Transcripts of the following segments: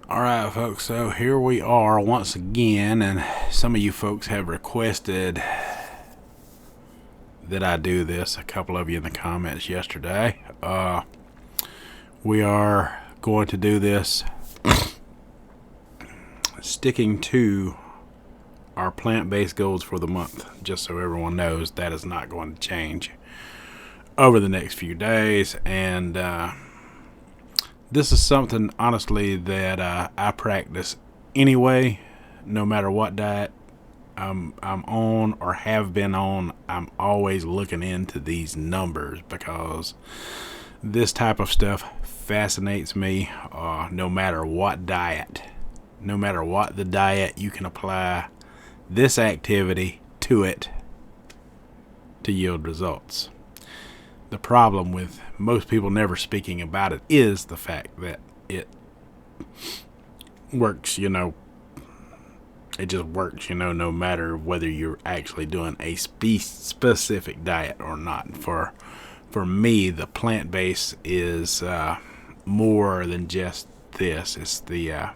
Alright folks, so here we are once again, and some of you folks have requested that I do this. A couple of you in the comments yesterday. We are going to do this sticking to our plant-based goals for the month. Just so everyone knows, that is not going to change over the next few days. And this is something, honestly, that I practice anyway, no matter what diet I'm on or have been on. I'm always looking into these numbers because this type of stuff fascinates me. No matter what diet, no matter what the diet, you can apply this activity to it to yield results. The problem with most people never speaking about it is the fact that it works, it just works, no matter whether you're actually doing a specific diet or not. For me, the plant-based is more than just this. It's the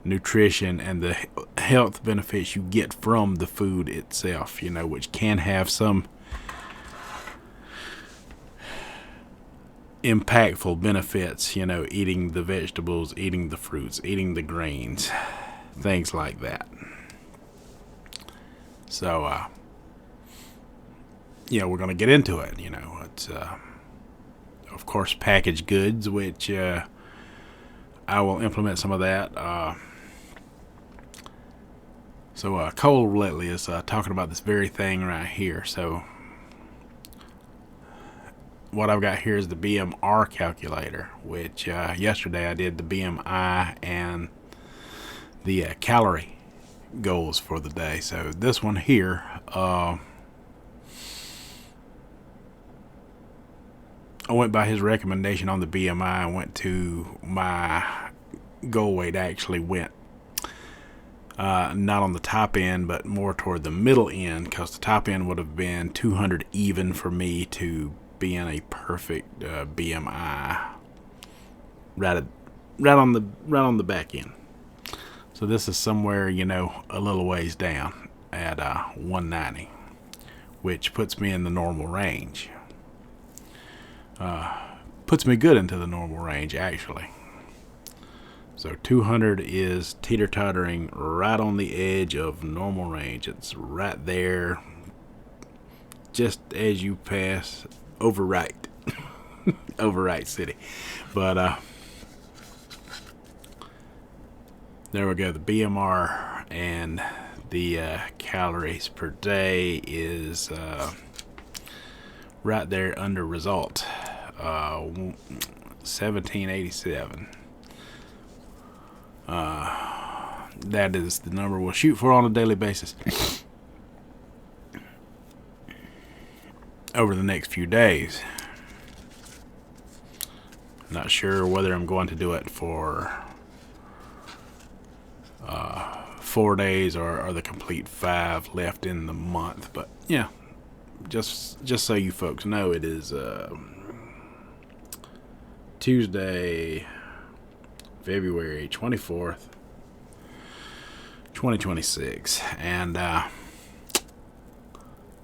nutrition and the health benefits you get from the food itself, which can have some impactful benefits, eating the vegetables, eating the fruits, eating the greens, things like that. So we're going to get into it. It's of course packaged goods, which I will implement some of that. So Cole lately is talking about this very thing right here. So what I've got here is the BMR calculator, which yesterday I did the BMI and the calorie goals for the day. So this one here, I went by his recommendation on the BMI. I went to my goal weight. Actually went not on the top end, but more toward the middle end, because the top end would have been 200 even for me to be in a perfect BMI right on the back end. So this is somewhere, a little ways down at 190, which puts me in the normal range. Puts me good into the normal range, actually. So 200 is teeter-tottering right on the edge of normal range. It's right there, just as you pass over Wright City. But there we go. The BMR and the calories per day is right there under result. 1787. That is the number we'll shoot for on a daily basis over the next few days. Not sure whether I'm going to do it for 4 days or the complete 5 left in the month, but yeah, just so you folks know, it is Tuesday, February 24th, 2026, and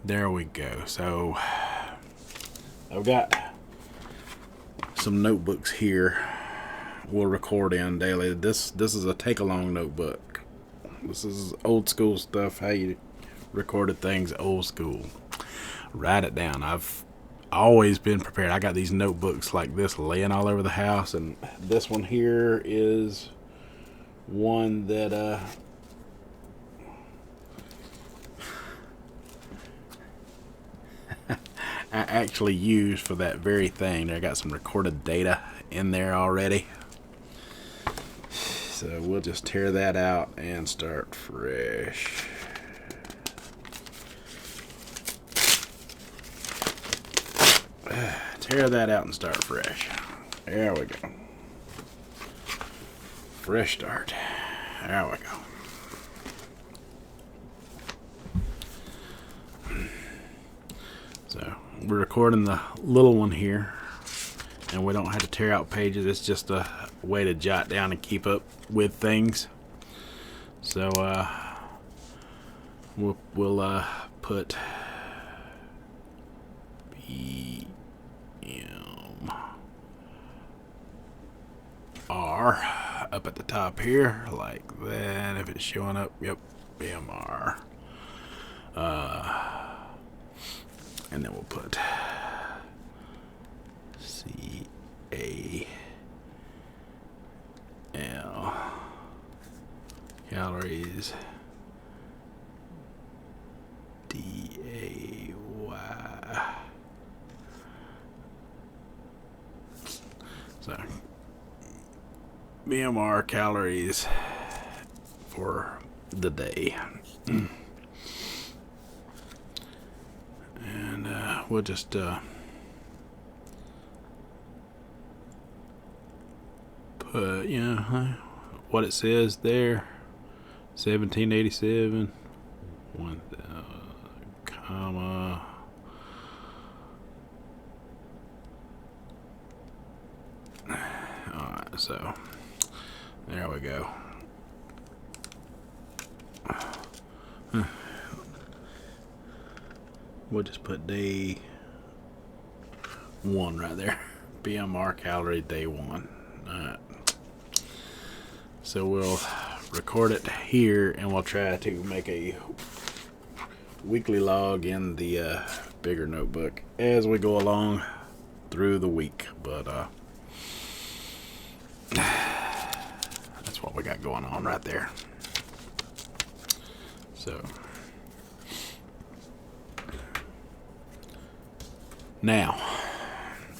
there we go. So I've got some notebooks here we'll record in daily. This is a take-along notebook. This is old school stuff, how you recorded things old school. Write it down. I've always been prepared. I got these notebooks like this laying all over the house, and this one here is one that I actually use for that very thing. I got some recorded data in there already. So we'll just tear that out and start fresh. Tear that out and start fresh. There we go. Fresh start. There we go. So we're recording the little one here. and we don't have to tear out pages. It's just a way to jot down and keep up with things. So we'll put BMR up at the top here, like that. If it's showing up, yep, BMR. And then we'll put CAL calories DAY. So BMR calories for the day. And we'll just put, you know, what it says there, 1787, 1, comma, alright, so there we go. We'll just put day 1 right there. BMR calorie day 1. Alright. So we'll record it here, and we'll try to make a weekly log in the bigger notebook as we go along through the week. But that's what we got going on right there. So now,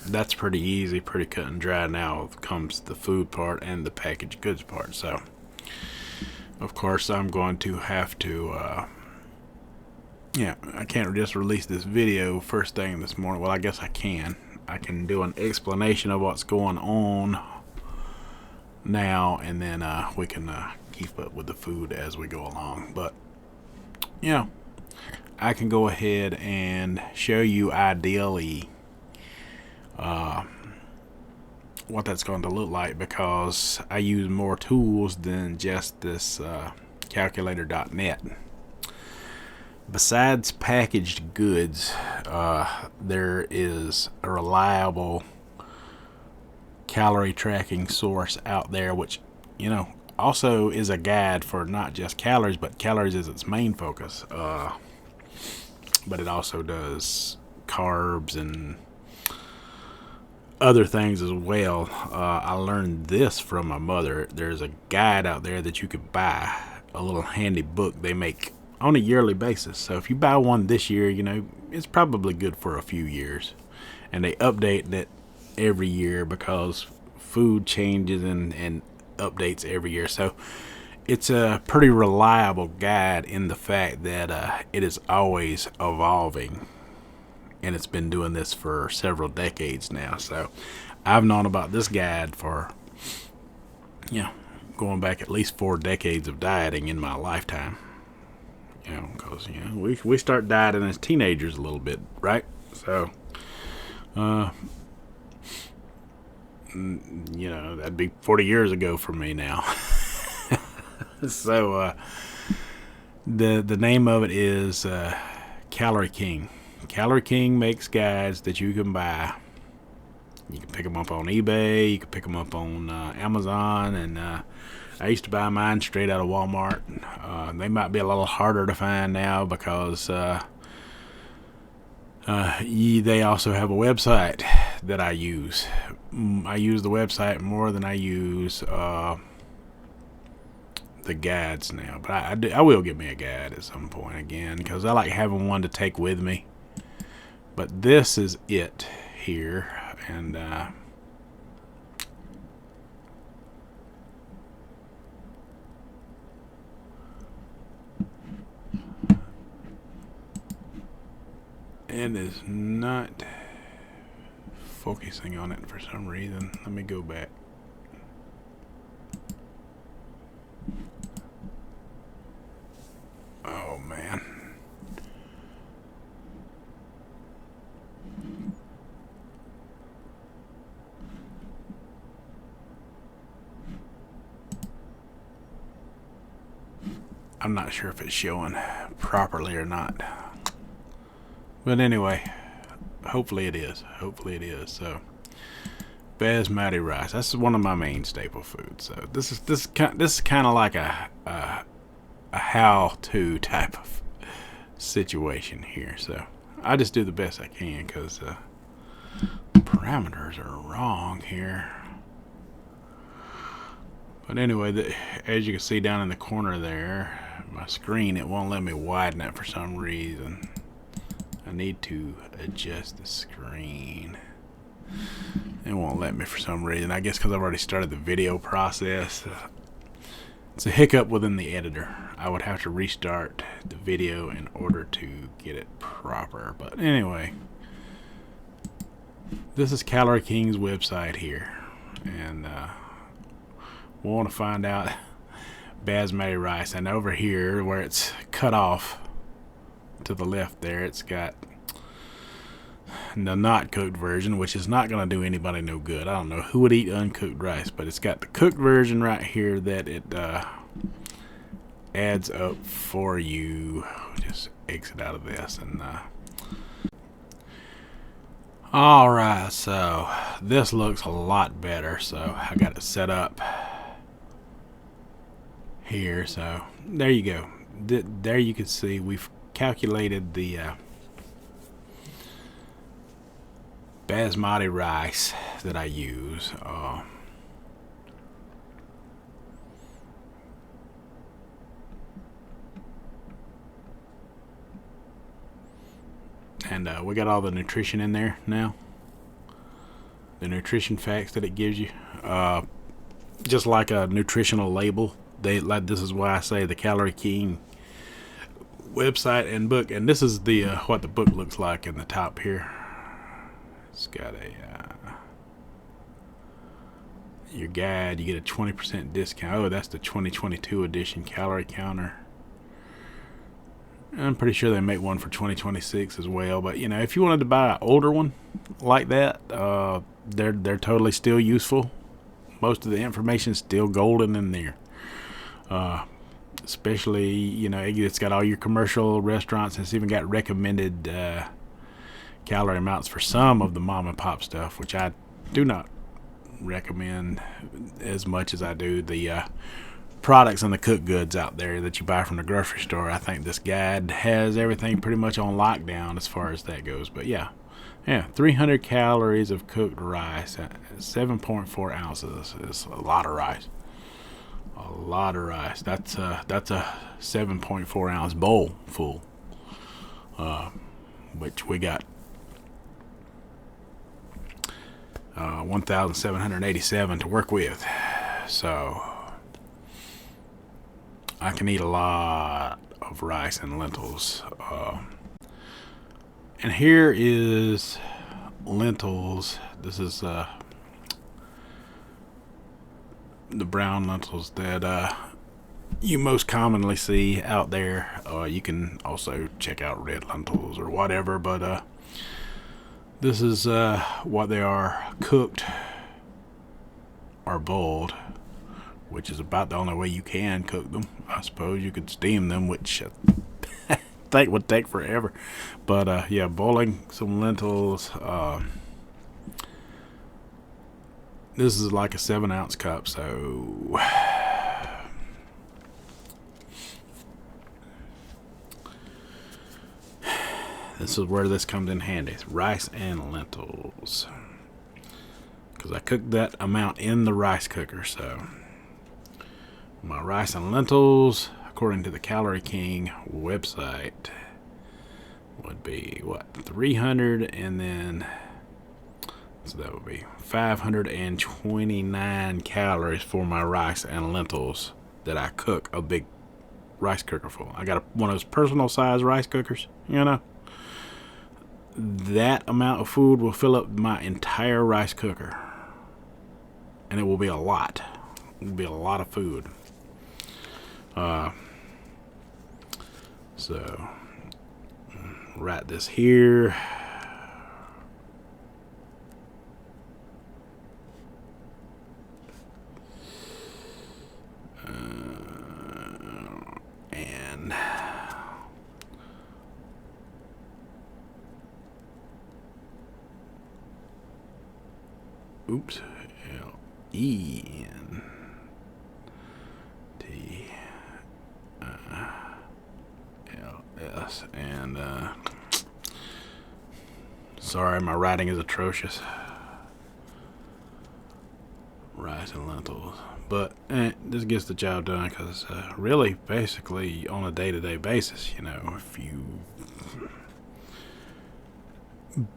that's pretty easy, pretty cut and dry. Now comes the food part and the packaged goods part. So, of course, I'm going to have to, I can't just release this video first thing this morning. Well, I guess I can. I can do an explanation of what's going on now, and then we can keep up with the food as we go along. But, I can go ahead and show you ideally what that's going to look like, because I use more tools than just this calculator.net. Besides packaged goods, there is a reliable calorie tracking source out there, which also is a guide for not just calories, but calories is its main focus. But it also does carbs and other things as well. I learned this from my mother. There's a guide out there that you could buy, a little handy book they make on a yearly basis. So if you buy one this year, it's probably good for a few years. And they update that every year because food changes and updates every year. So it's a pretty reliable guide in the fact that it is always evolving, and it's been doing this for several decades now. So I've known about this guide for going back at least 4 decades of dieting in my lifetime. Because we start dieting as teenagers a little bit, right? So that'd be 40 years ago for me now. So the name of it is Calorie King. Calorie King makes guides that you can buy. You can pick them up on eBay. You can pick them up on Amazon. And I used to buy mine straight out of Walmart. They might be a little harder to find now because they also have a website that I use. I use the website more than I use the guides now, but I will get me a guide at some point again, because I like having one to take with me. But this is it here, and it is not focusing on it for some reason. Let me go back. Oh man. I'm not sure if it's showing properly or not. But anyway, hopefully it is. Hopefully it is. So, basmati rice. That's one of my main staple foods. So this is kind of like a how-to type of situation here. So I just do the best I can because the parameters are wrong here. But anyway, as you can see down in the corner there, my screen, it won't let me widen it for some reason. I need to adjust the screen. It won't let me for some reason. I guess because I've already started the video process. It's a hiccup within the editor. I would have to restart the video in order to get it proper. But anyway, this is Calorie King's website here. And we want to find out basmati rice. And over here where it's cut off to the left there, it's got the not cooked version, which is not going to do anybody no good. I don't know who would eat uncooked rice, but it's got the cooked version right here that it adds up for you. Just exit out of this and alright, so this looks a lot better. So I got it set up here. So there you go. There you can see we've calculated the basmati rice that I use. And we got all the nutrition in there now. The nutrition facts that it gives you. Just like a nutritional label. This is why I say the Calorie King website and book. And this is the what the book looks like in the top here. It's got a your guide. You get a 20% discount. Oh, that's the 2022 edition calorie counter. I'm pretty sure they make one for 2026 as well. But you know, if you wanted to buy an older one like that, they're totally still useful. Most of the information is still golden in there. Especially, you know, it's got all your commercial restaurants. It's even got recommended calorie amounts for some of the mom and pop stuff, which I do not recommend as much as I do the products and the cooked goods out there that you buy from the grocery store. I think this guide has everything pretty much on lockdown as far as that goes. But yeah, 300 calories of cooked rice, 7.4 ounces is a lot of rice. A lot of rice. That's a 7.4 ounce bowl full, which we got 1,787 to work with. So I can eat a lot of rice and lentils. And here is lentils. This is the brown lentils that you most commonly see out there. You can also check out red lentils or whatever, but this is what they are cooked or boiled, which is about the only way you can cook them. I suppose you could steam them, which I think would take forever. But yeah, boiling some lentils. This is like a 7-ounce cup, so this is where this comes in handy. It's rice and lentils, because I cooked that amount in the rice cooker. So my rice and lentils, according to the Calorie King website, would be what, 300, and then so that would be 529 calories for my rice and lentils that I cook a big rice cooker full. I got one of those personal size rice cookers, you know. That amount of food will fill up my entire rice cooker, and it will be a lot. It will be a lot of food. So write this here. oops, L-E-N T L-S, and sorry, my writing is atrocious. Rice and lentils, but this gets the job done, because really, basically, on a day-to-day basis, you know, if you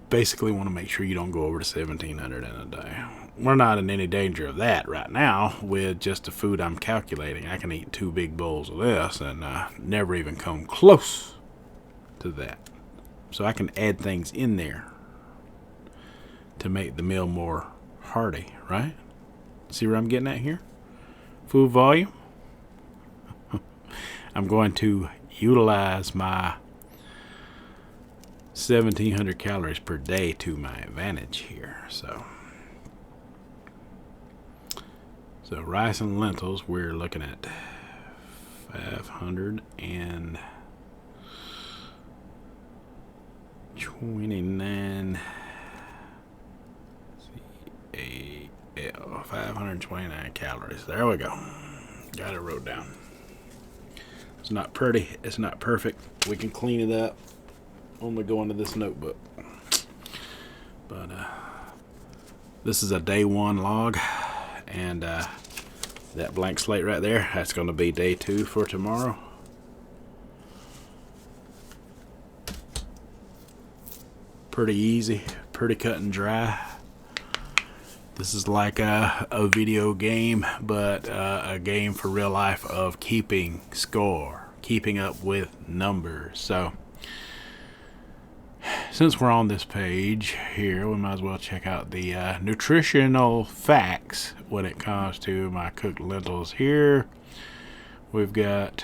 basically want to make sure you don't go over to 1,700 in a day. We're not in any danger of that right now with just the food I'm calculating. I can eat 2 big bowls of this and never even come close to that. So I can add things in there to make the meal more hearty, right? See where I'm getting at here? Food volume. I'm going to utilize my 1,700 calories per day to my advantage here. So rice and lentils, we're looking at 529 529 calories. There we go. Got it wrote down. It's not pretty. It's not perfect. We can clean it up when we go into this notebook. But this is a day 1 log, and that blank slate right there, that's going to be day 2 for tomorrow. Pretty easy, pretty cut and dry. This is like a video game, but a game for real life of keeping score, keeping up with numbers. So since we're on this page here, we might as well check out the nutritional facts when it comes to my cooked lentils here. We've got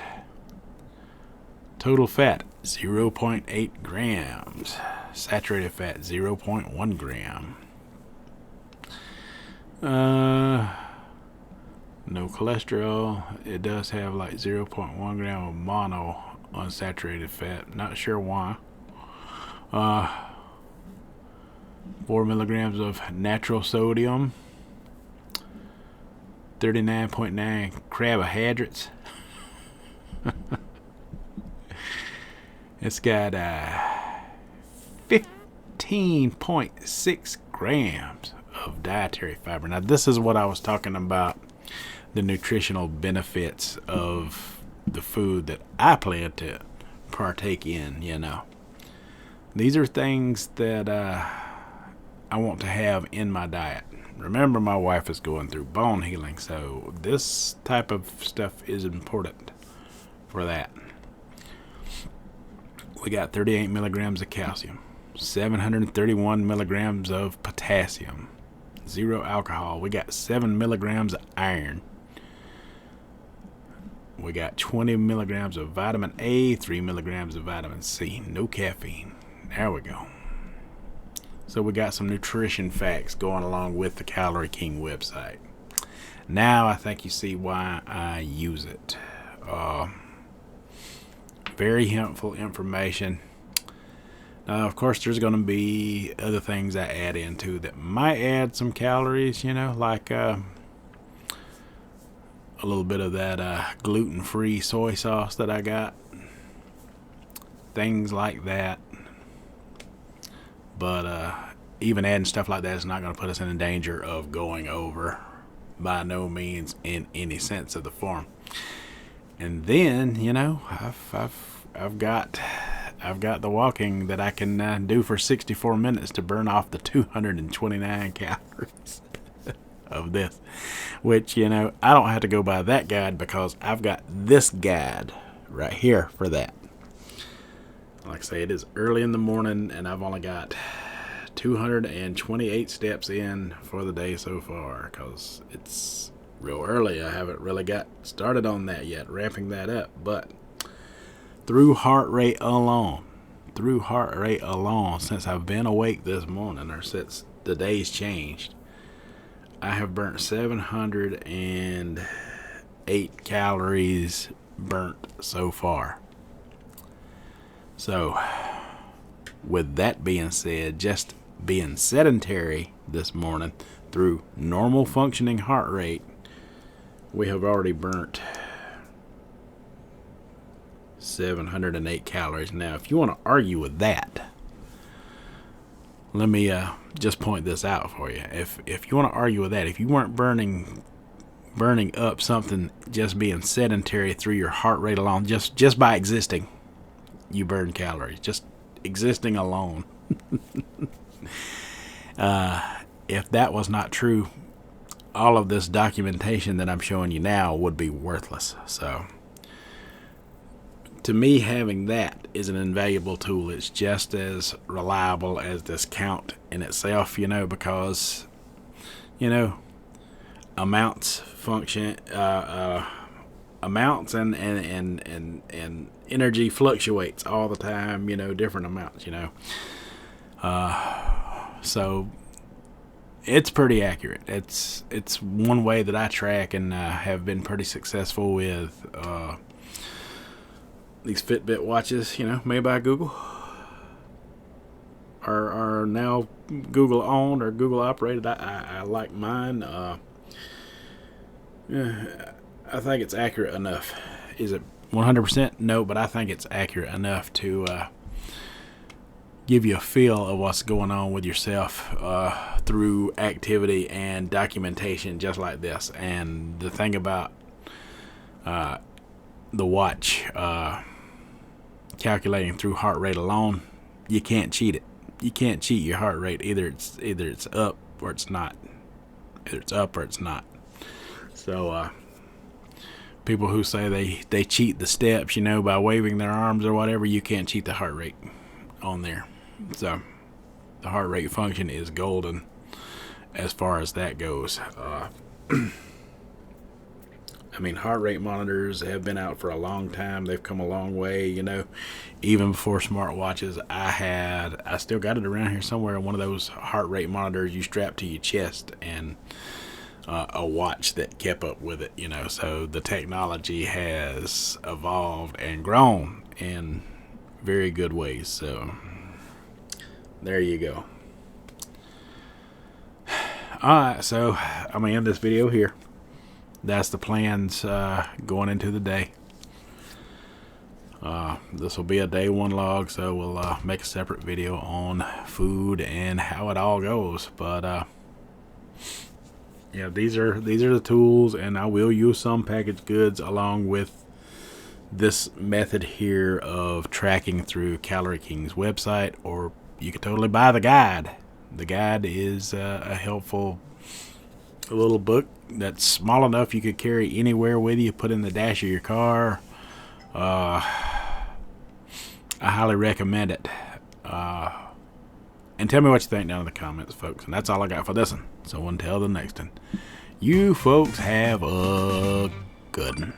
total fat 0.8 grams, saturated fat 0.1 gram. No cholesterol. It does have like 0.1 gram of mono unsaturated fat. Not sure why. 4 milligrams of natural sodium. 39.9 carbohydrates. It's got 15.6 grams of dietary fiber. Now this is what I was talking about, the nutritional benefits of the food that I plan to partake in, you know. These are things that I want to have in my diet. Remember, my wife is going through bone healing, so this type of stuff is important for that. We got 38 milligrams of calcium, 731 milligrams of potassium, 0 alcohol. We got 7 milligrams of iron. We got 20 milligrams of vitamin A, 3 milligrams of vitamin C, no caffeine. There we go. So we got some nutrition facts going along with the Calorie King website. Now I think you see why I use it. Very helpful information. Now, of course, there's going to be other things I add into that might add some calories, you know, like a little bit of that gluten-free soy sauce that I got. Things like that. But even adding stuff like that is not going to put us in danger of going over, by no means, in any sense of the form. And then, you know, I've got the walking that I can do for 64 minutes to burn off the 229 calories of this, which, you know, I don't have to go by that guide because I've got this guide right here for that. Like I say, it is early in the morning, and I've only got 228 steps in for the day so far because it's real early. I haven't really got started on that yet, ramping that up. But through heart rate alone, since I've been awake this morning, or since the day's changed, I have burnt 708 calories burnt so far. So, with that being said, just being sedentary this morning through normal functioning heart rate, we have already burnt 708 calories. Now, if you want to argue with that, let me just point this out for you. If you want to argue with that, if you weren't burning up something just being sedentary through your heart rate alone, just by existing, you burn calories. Just existing alone. If that was not true, all of this documentation that I'm showing you now would be worthless. So to me, having that is an invaluable tool. It's just as reliable as this count in itself, because amounts function, amounts and energy fluctuates all the time, different amounts, so it's pretty accurate. It's one way that I track and have been pretty successful with these Fitbit watches, made by Google, are now Google owned or Google operated. I like mine. I think it's accurate enough. Is it 100%? No, but I think it's accurate enough to give you a feel of what's going on with yourself through activity and documentation just like this. And the thing about the watch calculating through heart rate alone, you can't cheat it. You can't cheat your heart rate. Either it's up or it's not. Either it's up or it's not. So people who say they cheat the steps, by waving their arms or whatever, you can't cheat the heart rate on there. So the heart rate function is golden as far as that goes. Heart rate monitors have been out for a long time. They've come a long way, even before smartwatches. I still got it around here somewhere, one of those heart rate monitors you strap to your chest, and a watch that kept up with it, so the technology has evolved and grown in very good ways. So there you go. Alright, so I'm going to end this video here. That's the plans going into the day. This will be a day one log, so we'll make a separate video on food and how it all goes. But these are the tools, and I will use some packaged goods along with this method here of tracking through Calorie King's website, or you can totally buy the guide. The guide is a helpful little book that's small enough you could carry anywhere with you, put in the dash of your car. I highly recommend it. And tell me what you think down in the comments, folks. And that's all I got for this one. So until the next one, you folks have a good one.